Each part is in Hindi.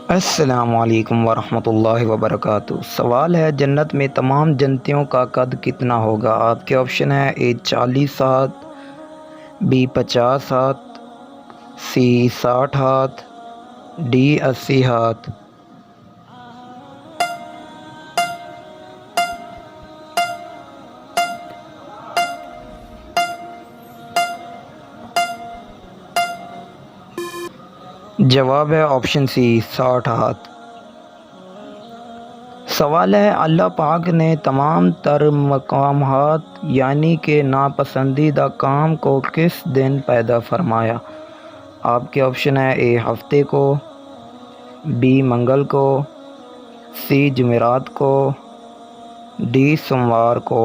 अस्सलामुअलैकुम वरहमतुल्लाहि वबरकातुहू। सवाल है, जन्नत में तमाम जन्नतियों का कद कितना होगा? आपके ऑप्शन है: ए 40 हाथ, बी 50 हाथ, सी 60 हाथ, डी 80 हाथ। जवाब है ऑप्शन सी 60 हाथ। सवाल है, अल्लाह पाक ने तमाम तर मकामात यानी कि नापसंदीदा काम को किस दिन पैदा फरमाया? आपके ऑप्शन है: ए हफ्ते को, बी मंगल को, सी जुमेरात को, डी सोमवार को।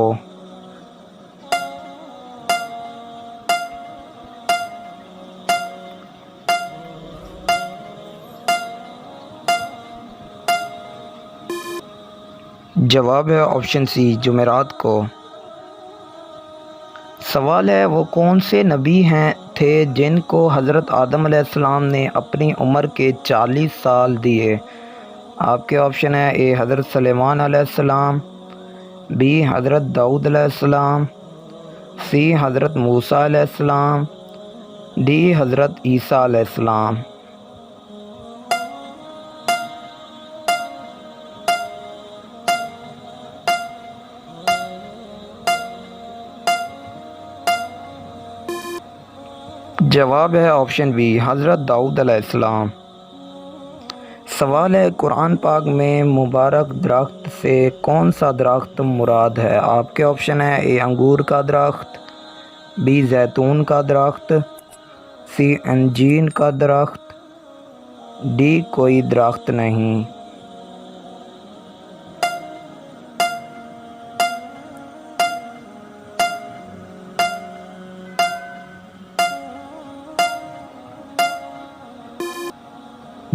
जवाब है ऑप्शन सी जुमेरात को। सवाल है, वो कौन से नबी थे जिनको हज़रत आदम अलैहिस्सलाम ने अपनी उम्र के 40 साल दिए? आपके ऑप्शन है: ए हज़रत सुलेमान अलैहिस्सलाम, बी हज़रत दाऊद अलैहिस्सलाम, सी हज़रत मूसा अलैहिस्सलाम, डी हज़रत ईसा अलैहिस्सलाम। जवाब है ऑप्शन बी हज़रत दाऊद अलैहिस्सलाम। सवाल है, कुरान पाक में मुबारक दरख्त से कौन सा दरख्त मुराद है? आपके ऑप्शन है: ए अंगूर का दरख्त, बी जैतून का दरख्त, सी अंजीर का दरख्त, डी कोई दरख्त नहीं।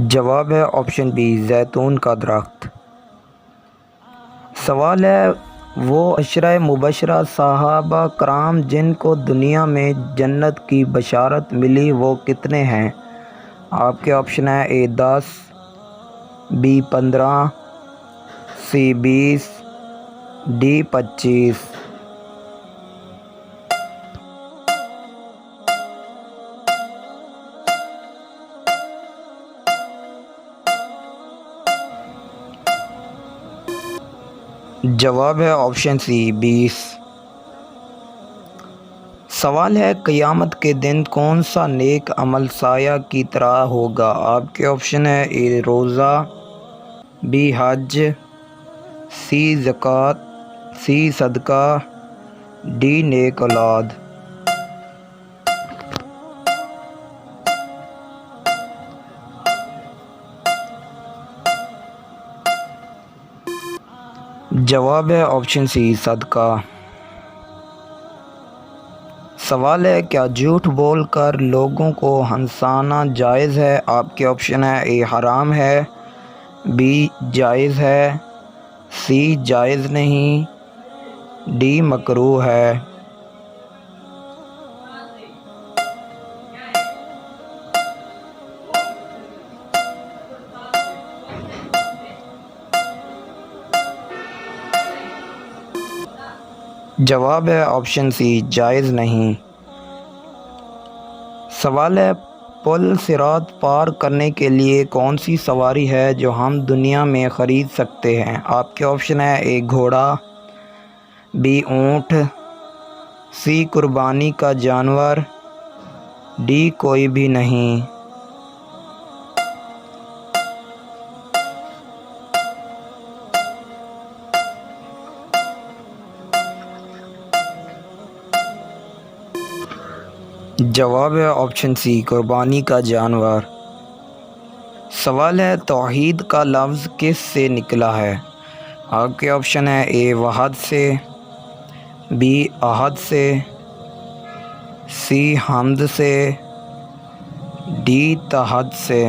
जवाब है ऑप्शन बी जैतून का दरख्त। सवाल है, वो अशरा मुबशरा सहाबा कराम जिनको दुनिया में जन्नत की बशारत मिली वो कितने हैं? आपके ऑप्शन है: ए 10, बी 15, सी 20, डी 25। जवाब है ऑप्शन सी 20। सवाल है, क़यामत के दिन कौन सा नेक अमल साया की तरह होगा? आपके ऑप्शन है: ए रोज़ा, बी हज, सी ज़कात, सी सदका, डी नेक औलाद। जवाब है ऑप्शन सी सदका। सवाल है, क्या झूठ बोलकर लोगों को हंसाना जायज़ है? आपके ऑप्शन है: ए हराम है, बी जायज़ है, सी जायज़ नहीं, डी मकरूह है। जवाब है ऑप्शन सी जायज़ नहीं। सवाल है, पुल सिरात पार करने के लिए कौन सी सवारी है जो हम दुनिया में ख़रीद सकते हैं? आपके ऑप्शन है: ए घोड़ा, बी ऊँट, सी कुर्बानी का जानवर, डी कोई भी नहीं। जवाब है ऑप्शन सी कुर्बानी का जानवर। सवाल है, तौहीद का लफ्ज़ किस से निकला है? आपके ऑप्शन है: ए वहद से, बी अहद से, सी हमद से, डी तहद से।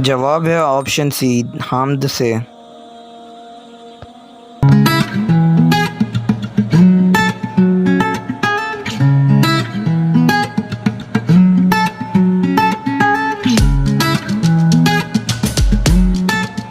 जवाब है ऑप्शन सी, हाम्द से।